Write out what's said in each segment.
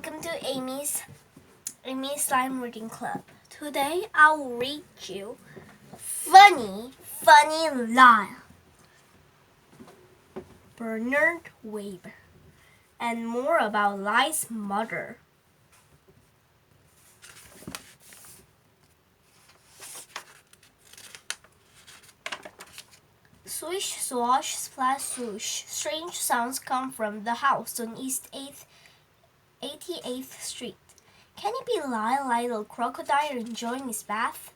welcome to Amy's Slime Reading Club. Today I will read you Funny Lyle, Bernard Weber, and more about Lyle's mother. Swish, swash, splash, swoosh. Strange sounds come from the house on East 88th Street. Can it be Lyle, little crocodile, enjoying his bath?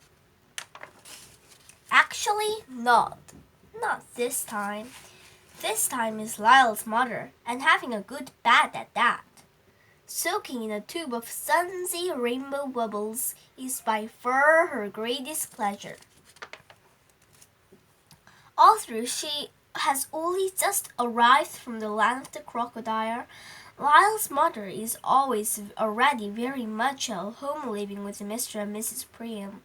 Actually, not. Not this time. This time is Lyle's mother, and having a good bath at that. Soaking in a tube of sunsy rainbow bubbles is by far her greatest pleasure. Although she has only just arrived from the land of the crocodile, Lyle's mother is always already very much at home living with Mr. and Mrs. Priam.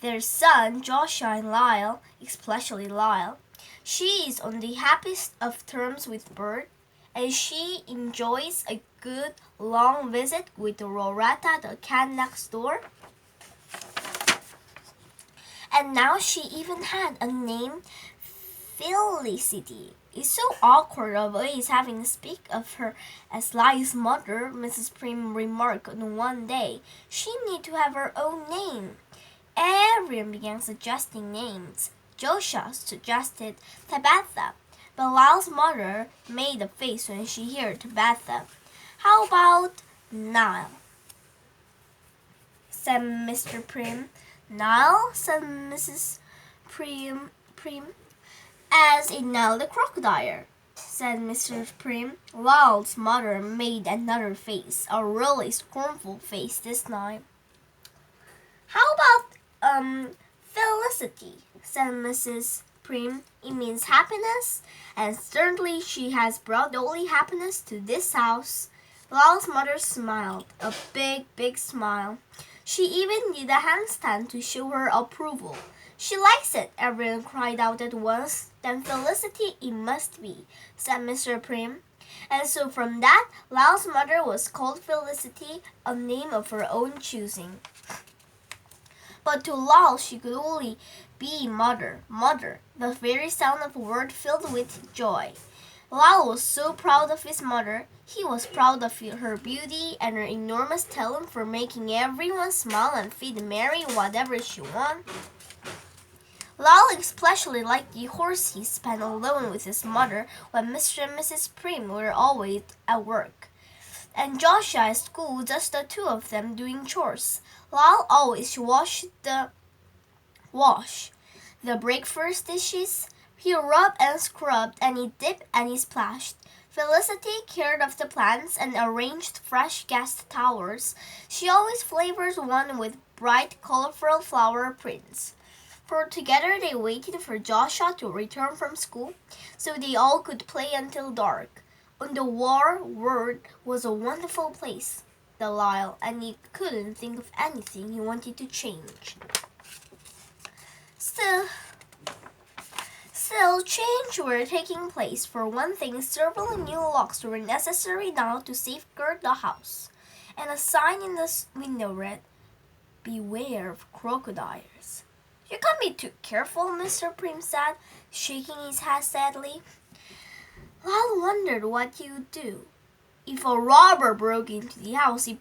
Their son, Joshua and Lyle, especially Lyle. She is on the happiest of terms with Bert, and she enjoys a good long visit with Roretta, the cat next door. And now she even had a name, Felicity. It's so awkward always having to speak of her as Lyle's mother, Mrs. Prim remarked on one day. She need to have her own name. Everyone began suggesting names. Joshua suggested Tabitha, but Lyle's mother made a face when she heard Tabitha. How about Nile? Said Mr. Prim. Nile, said Mrs. Prim. As in Nile the crocodile, said Mr. Prim. Lyle's mother made another face, a really scornful face this time. How about Felicity, said Mrs. Prim. It means happiness, and certainly she has brought only happiness to this house. Lyle's mother smiled, a big smile. She even did a handstand to show her approval. She likes it, everyone cried out at once. Then Felicity it must be, said Mr. Prim. And so from that, Lyle's mother was called Felicity, a name of her own choosing. But to Lyle she could only be mother, the very sound of a word filled with joy. Lyle was so proud of his mother. He was proud of her beauty and her enormous talent for making everyone smile and feed Mary whatever she wanted. Lyle especially liked the horse he spent alone with his mother when Mr. and Mrs. Prim were always at work, and Joshua at school, just the two of them doing chores. Lyle always washed the breakfast dishes. He rubbed and scrubbed, and he dipped and he splashed. Felicity cared of the plants and arranged fresh guest towels. She always flavored one with bright, colorful flower prints. For together they waited for Joshua to return from school, so they all could play until dark. On the world was a wonderful place, the Lyle, and he couldn't think of anything he wanted to change. Still, change were taking place. For one thing, several new locks were necessary now to safeguard the house, and a sign in the window read, "Beware of crocodiles." "You can't be too careful," Mr. Prim said, shaking his head sadly. Lyle wondered what he would do. If a robber broke into the house, he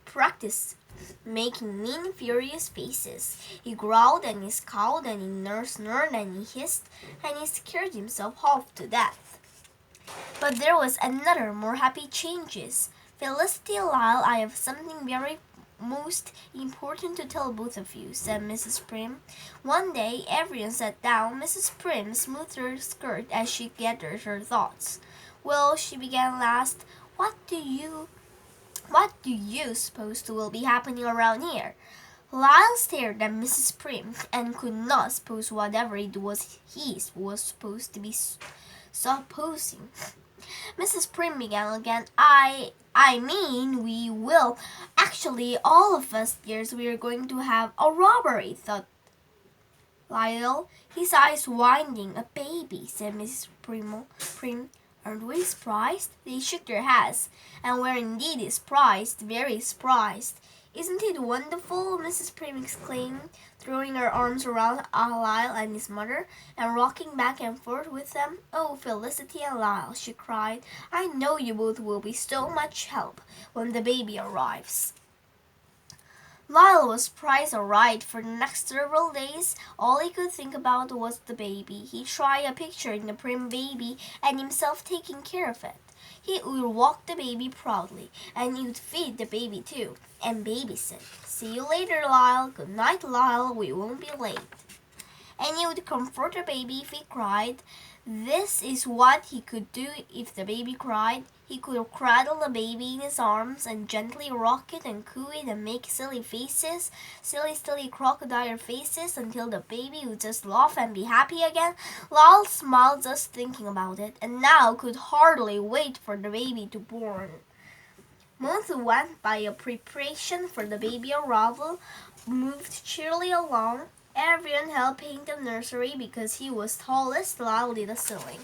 practiced making mean, furious faces. He growled and he scowled and he snarled and he hissed and he scared himself half to death. But there was another, more happy changes. "Felicity, Lyle, I have something very most important to tell both of you," said Mrs. Prim. One day, everyone sat down. Mrs. Prim smoothed her skirt as she gathered her thoughts. "Well," she began last, What do you suppose will be happening around here?" Lyle stared at Mrs. Prim and could not suppose whatever it was he was supposed to be supposing. Mrs. Prim began again. I mean, we will. Actually, all of us, dears, we are going to have a robbery," thought Lyle, his eyes winding. "A baby," said Mrs. Prim. Aren't we surprised? They shook their heads, and were indeed surprised, very surprised. Isn't it wonderful? Mrs. Prim exclaimed, throwing her arms around Lyle and his mother, and rocking back and forth with them. Oh, Felicity and Lyle, she cried, I know you both will be so much help when the baby arrives. Lyle was surprised alright. For the next several days, all he could think about was the baby. He tried picturing the Prim baby and himself taking care of it. He would walk the baby proudly, and he would feed the baby too, and babysit. See you later, Lyle. Good night, Lyle. We won't be late. And he would comfort the baby if he cried. This is what he could do if the baby cried. He could cradle the baby in his arms and gently rock it and coo it and make silly faces, silly crocodile faces, until the baby would just laugh and be happy again. Lyle smiled just thinking about it, and now could hardly wait for the baby to be born. Months went by. A preparation for the baby arrival moved cheerily along. Everyone helped paint the nursery because he was tallest. Lyle did the sewing.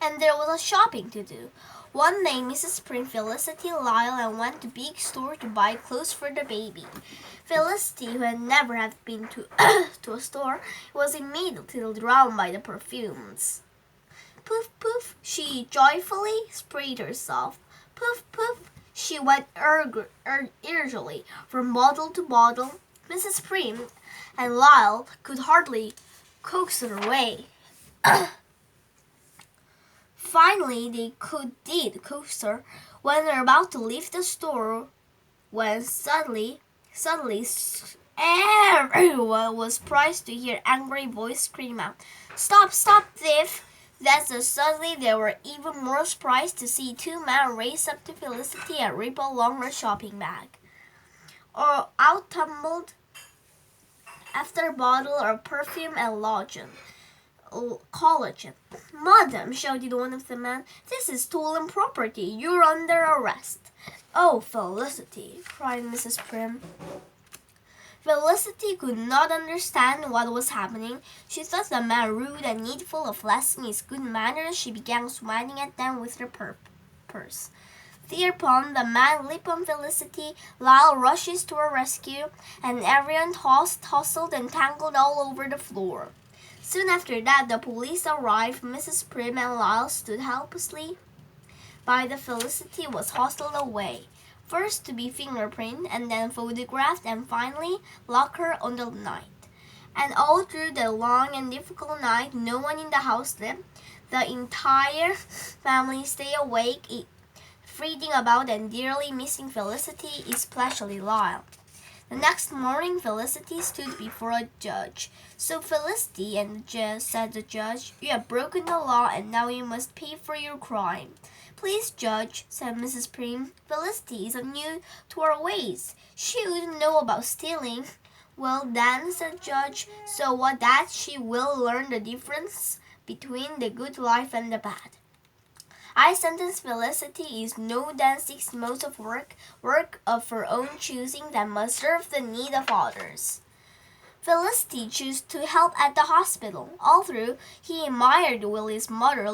And there was a shopping to do. One day, Mrs. Prim, Felicity, Lyle, and went to a big store to buy clothes for the baby. Felicity, who had never had been to, to a store, was immediately drawn by the perfumes. Poof, poof, she joyfully sprayed herself. Poof, poof, she went eagerly from bottle to bottle. Mrs. Prim and Lyle could hardly coax her away. Finally, they did coax her when they were about to leave the store, when suddenly, everyone was surprised to hear angry voice scream out, Stop, stop, thief! That's so suddenly they were even more surprised to see two men race up to Felicity and rip along her shopping bag. Or out tumbled after a bottle of perfume and collagen. Madam, shouted one of the men, this is stolen property. You're under arrest. Oh, Felicity, cried Mrs. Prim. Felicity could not understand what was happening. She thought the man rude and needful of lessening his good manners. She began swatting at them with her purse. Thereupon the man leaped on Felicity, Lyle rushes to her rescue, and everyone hustled and tangled all over the floor. Soon after that, the police arrived. Mrs. Prim and Lyle stood helplessly by. The Felicity was hustled away, first to be fingerprinted, and then photographed, and finally locked her on the night. And all through the long and difficult night, no one in the house slept. The entire family stayed awake, fretting about and dearly missing Felicity, especially Lyle. The next morning, Felicity stood before a judge. So, Felicity, said the judge, you have broken the law, and now you must pay for your crime. Please, Judge, said Mrs. Prim, Felicity is new to our ways. She wouldn't know about stealing. Well then, said Judge, so what that she will learn the difference between the good life and the bad. I sentence Felicity is no than 6 months of work of her own choosing that must serve the need of others. Felicity chose to help at the hospital. All through, he admired Willie's mother